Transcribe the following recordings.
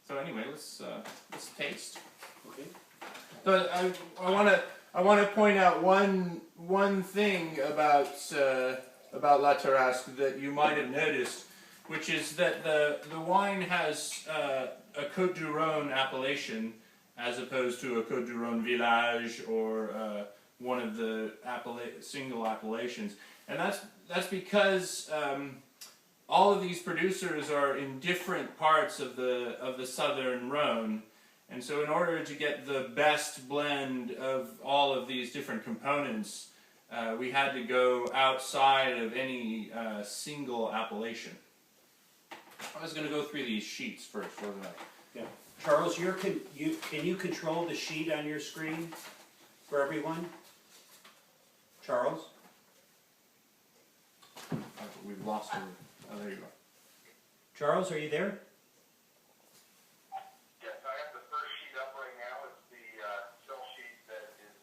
So anyway, let's taste. Okay. But I want to point out one thing about La Tarasque that you might have noticed, which is that the wine has a Côtes du Rhône appellation as opposed to a Côtes du Rhône village or one of the single appellations, and that's because all of these producers are in different parts of the southern Rhône, and so in order to get the best blend of all of these different components, we had to go outside of any single appellation. I was going to go through these sheets first, wasn't I? Yeah. Charles, can you control the sheet on your screen for everyone? Charles? We've lost him. Oh, there you go. Charles, are you there? Yes, I have the first sheet up right now. It's the cell sheet that is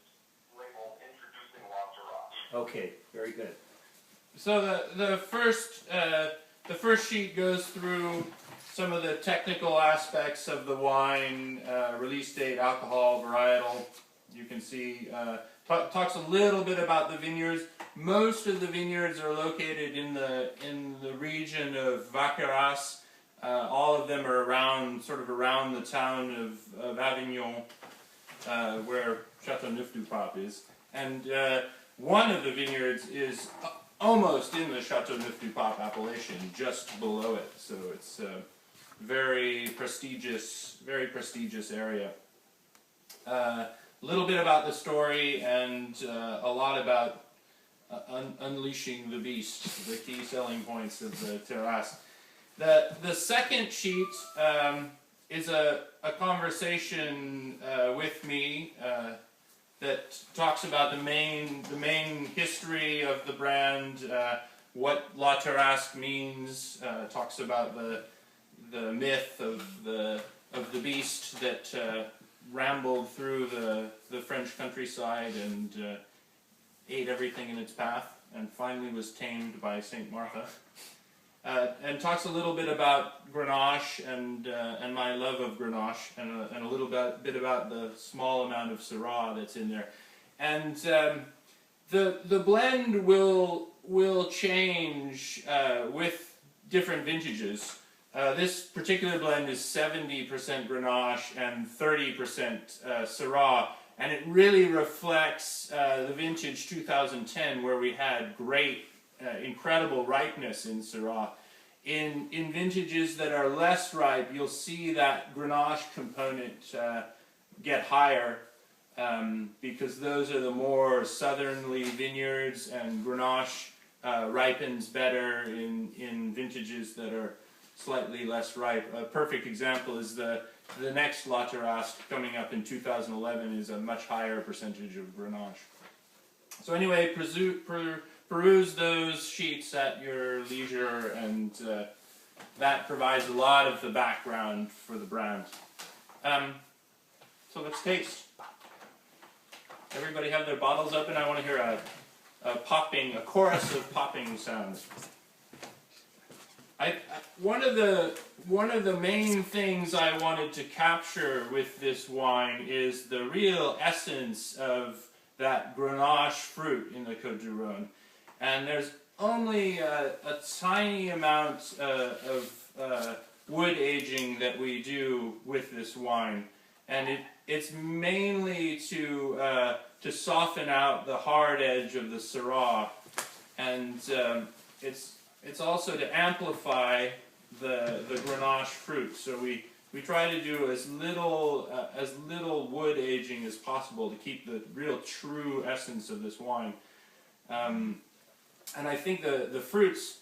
labeled Introducing La Tarasque. Okay, very good. So the first sheet goes through some of the technical aspects of the wine, release date, alcohol, varietal. You can see, talks a little bit about the vineyards. Most of the vineyards are located in the region of Vaqueras. All of them are sort of around the town of Avignon, where Châteauneuf-du-Pape is. And one of the vineyards is almost in the Châteauneuf-du-Pape appellation, just below it. So it's a very prestigious area. A little bit about the story and a lot about unleashing the beast, the key selling points of the Tarasque. The second sheet is a conversation with me that talks about the main history of the brand, what La Tarasque means, talks about the myth of the beast that rambled through the French countryside and ate everything in its path and finally was tamed by Saint Martha. And talks a little bit about Grenache and my love of Grenache and a little bit about the small amount of Syrah that's in there. And the blend will change with different vintages. This particular blend is 70% Grenache and 30% Syrah, and it really reflects the vintage 2010 where we had great, incredible ripeness in Syrah. In vintages that are less ripe, you'll see that Grenache component get higher because those are the more southerly vineyards, and Grenache ripens better in vintages that are slightly less ripe. A perfect example is the next La Tarasque coming up in 2011 is a much higher percentage of Grenache. So anyway, peruse those sheets at your leisure, and that provides a lot of the background for the brand. So let's taste. Everybody have their bottles open. I want to hear a chorus of popping sounds. One of the main things I wanted to capture with this wine is the real essence of that Grenache fruit in the Côtes du Rhône. And there's only a tiny amount of wood aging that we do with this wine, and it's mainly to soften out the hard edge of the Syrah, and it's also to amplify the Grenache fruit. So we try to do as little wood aging as possible to keep the real true essence of this wine. And I think the fruit's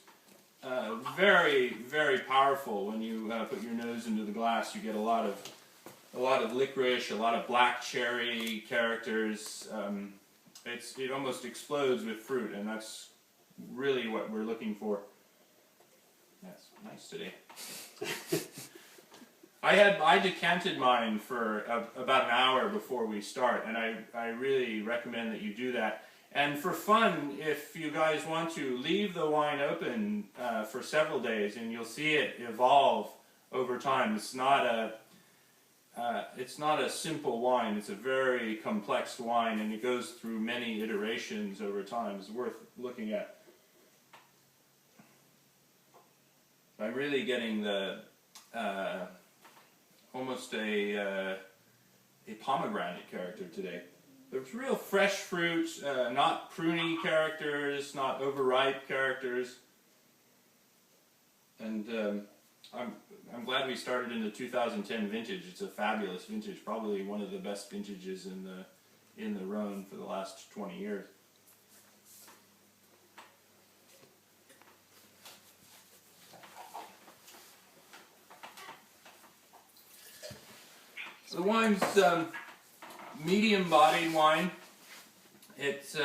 very, very powerful. When you put your nose into the glass, you get a lot of licorice, a lot of black cherry characters. It almost explodes with fruit, and that's really what we're looking for. That's nice today. I decanted mine for about an hour before we start, and I really recommend that you do that. And for fun, if you guys want to, leave the wine open for several days, and you'll see it evolve over time. It's not it's not a simple wine. It's a very complex wine, and it goes through many iterations over time. It's worth looking at. I'm really getting the almost a pomegranate character today. There's real fresh fruit, not pruny characters, not overripe characters, and I'm glad we started in the 2010 vintage. It's a fabulous vintage, probably one of the best vintages in the Rhone for the last 20 years. The wine's medium-bodied wine. It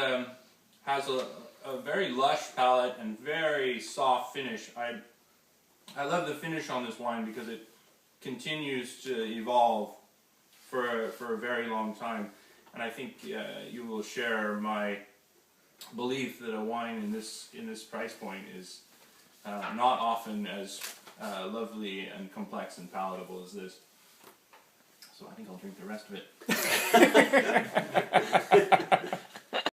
has a very lush palate and very soft finish. I love the finish on this wine because it continues to evolve for a very long time, and I think you will share my belief that a wine in this price point is not often as lovely and complex and palatable as this. So I think I'll drink the rest of it.